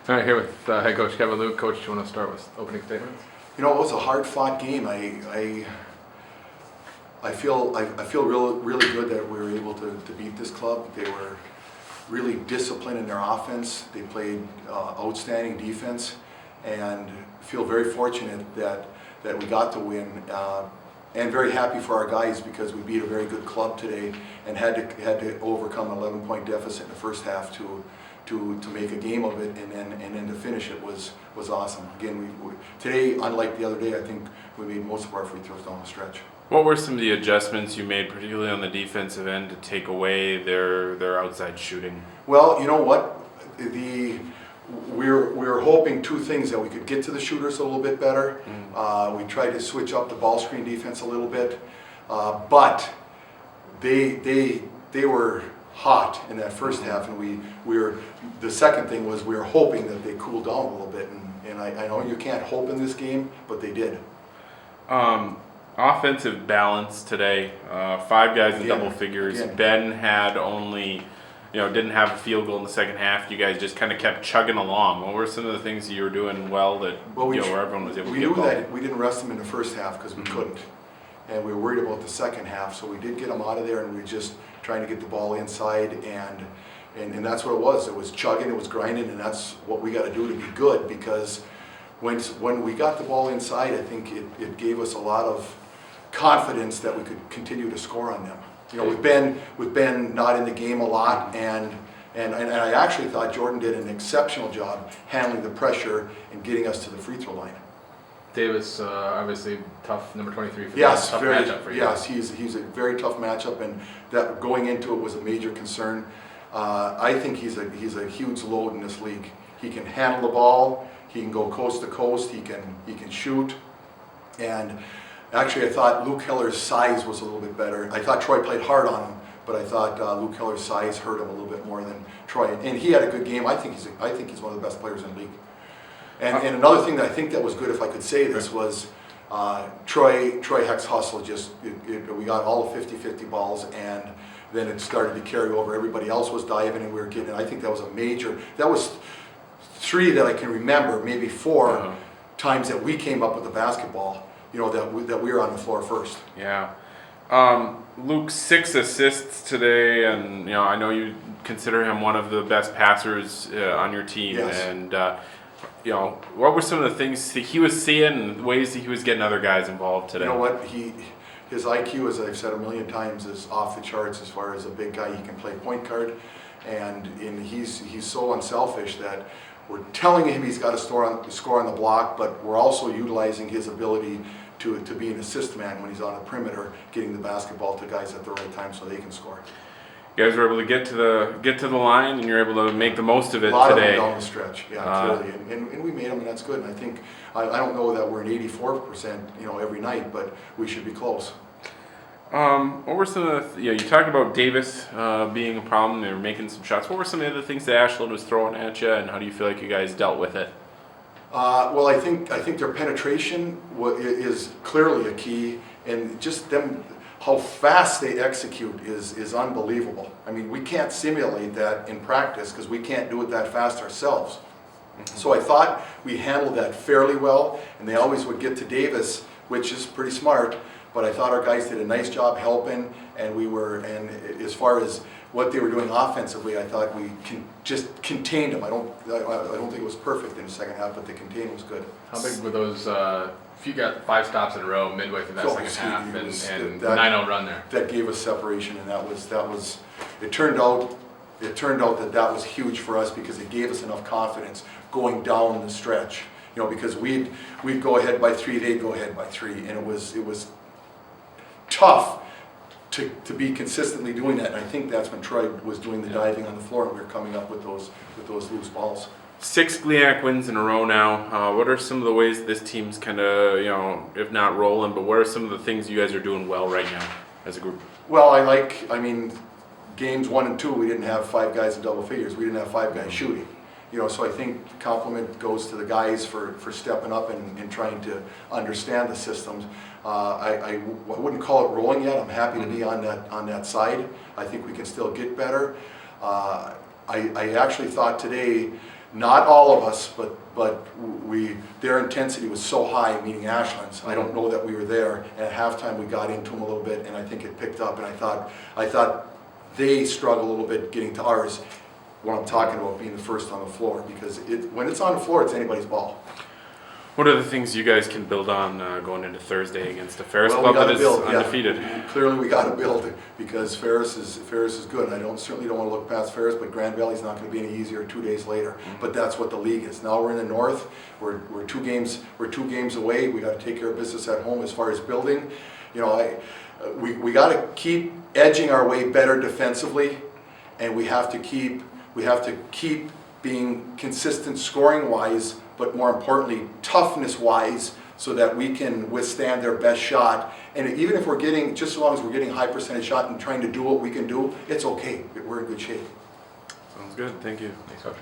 All right, here with head coach Kevin Luke. Coach, do you want to start with opening statements? You know, it was a hard-fought game. I feel really good that we were able to beat this club. They were really disciplined in their offense. They played outstanding defense, and feel very fortunate that we got the win. And very happy for our guys because we beat a very good club today and had to overcome an 11-point deficit in the first half to make a game of it, and then to finish it was awesome. Again, we today, unlike the other day, I think we made most of our free throws down the stretch. What were some of the adjustments you made, particularly on the defensive end, to take away their outside shooting? Well, you know what, we were hoping two things: that we could get to the shooters a little bit better. We tried to switch up the ball screen defense a little bit, but they were hot in that first half, and we were. The second thing was we were hoping that they cooled down a little bit, and I know you can't hope in this game, but they did. Offensive balance today. 5 guys in double figures. Again. Ben had only, didn't have a field goal in the second half. You guys just kind of kept chugging along. What were some of the things that you were doing well that where everyone was able to get We knew ball? that we didn't rest them in the first half because we couldn't, and we were worried about the second half. So we did get them out of there, and we were just trying to get the ball inside, and that's what it was. It was chugging, it was grinding, and that's what we got to do to be good. Because when we got the ball inside, I think it gave us a lot of confidence that we could continue to score on them. With Ben not in the game a lot, and I actually thought Jordan did an exceptional job handling the pressure and getting us to the free throw line. Davis, obviously tough, number 23 for Yes, tough very, matchup for you. yes, he's a very tough matchup, and that going into it was a major concern. I think he's a huge load in this league. He can handle the ball. He can go coast to coast. He can shoot, and actually, I thought Luke Heller's size was a little bit better. I thought Troy played hard on him, but I thought Luke Heller's size hurt him a little bit more than Troy. And he had a good game. I think he's one of the best players in the league. And another thing that I think that was good, if I could say this, was Troy Heck's hustle. We got all the 50-50 balls, and then it started to carry over. Everybody else was diving, and we were getting it. I think that was a major. That was 3 that I can remember, maybe 4 times that we came up with the basketball. That we were on the floor first. Yeah. Luke, 6 assists today, and I know you consider him one of the best passers on your team. Yes. And what were some of the things that he was seeing and ways that he was getting other guys involved today? You know what? His IQ, as I've said a million times, is off the charts as far as a big guy. He can play point guard, and he's so unselfish that we're telling him he's got to score on the block, but we're also utilizing his ability to be an assist man when he's on the perimeter, getting the basketball to guys at the right time so they can score. You guys were able to get to the line, and you're able to make the most of it today. A lot today. of them down the stretch, clearly, and we made them, and that's good. And I think I don't know that we're an 84%, every night, but we should be close. What were some of the, you talked about Davis being a problem. They were making some shots. What were some of the other things that Ashland was throwing at you, and how do you feel like you guys dealt with it? Well, I think their penetration is clearly a key, and just them, how fast they execute is unbelievable. I mean, we can't simulate that in practice because we can't do it that fast ourselves. So I thought we handled that fairly well, and they always would get to Davis, which is pretty smart. But I thought our guys did a nice job helping, and as far as what they were doing offensively, I thought we just contained them. I don't think it was perfect in the second half, but the contain was good. How big were those? If you got 5 stops in a row midway through that second half, and 9-0 run there. That gave us separation, and that was. It turned out that was huge for us because it gave us enough confidence going down the stretch. Because we'd go ahead by 3, they'd go ahead by 3, and it was tough to be consistently doing that, and I think that's when Troy was doing the diving on the floor, and we were coming up with those loose balls. 6 GLIAC wins in a row now. What are some of the ways this team's kind of, if not rolling, but what are some of the things you guys are doing well right now as a group? Well, games 1 and 2, we didn't have 5 guys in double figures. We didn't have 5 guys shooting. So I think compliment goes to the guys for stepping up and trying to understand the systems. I wouldn't call it rolling yet. I'm happy to be on that side. I think we can still get better. I actually thought today not all of us, but their intensity was so high, meaning Ashland's. I don't know that we were there. And at halftime, we got into them a little bit, and I think it picked up. And I thought they struggled a little bit getting to ours. What I'm talking about being the first on the floor, because when it's on the floor, it's anybody's ball. What are the things you guys can build on going into Thursday against the Ferris Well, club we that gotta is build, undefeated? Yeah. Clearly, we got to build it because Ferris is good. And I certainly don't want to look past Ferris, but Grand Valley's not going to be any easier 2 days later. But that's what the league is. Now we're in the north. We're 2 games away. We got to take care of business at home as far as building. You know, we got to keep edging our way better defensively, and we have to keep being consistent scoring wise, but more importantly, toughness wise, so that we can withstand their best shot. And even if we're getting, just as long as we're getting high percentage shot and trying to do what we can do, it's okay. We're in good shape. Sounds good. Thank you. Thanks, Coach.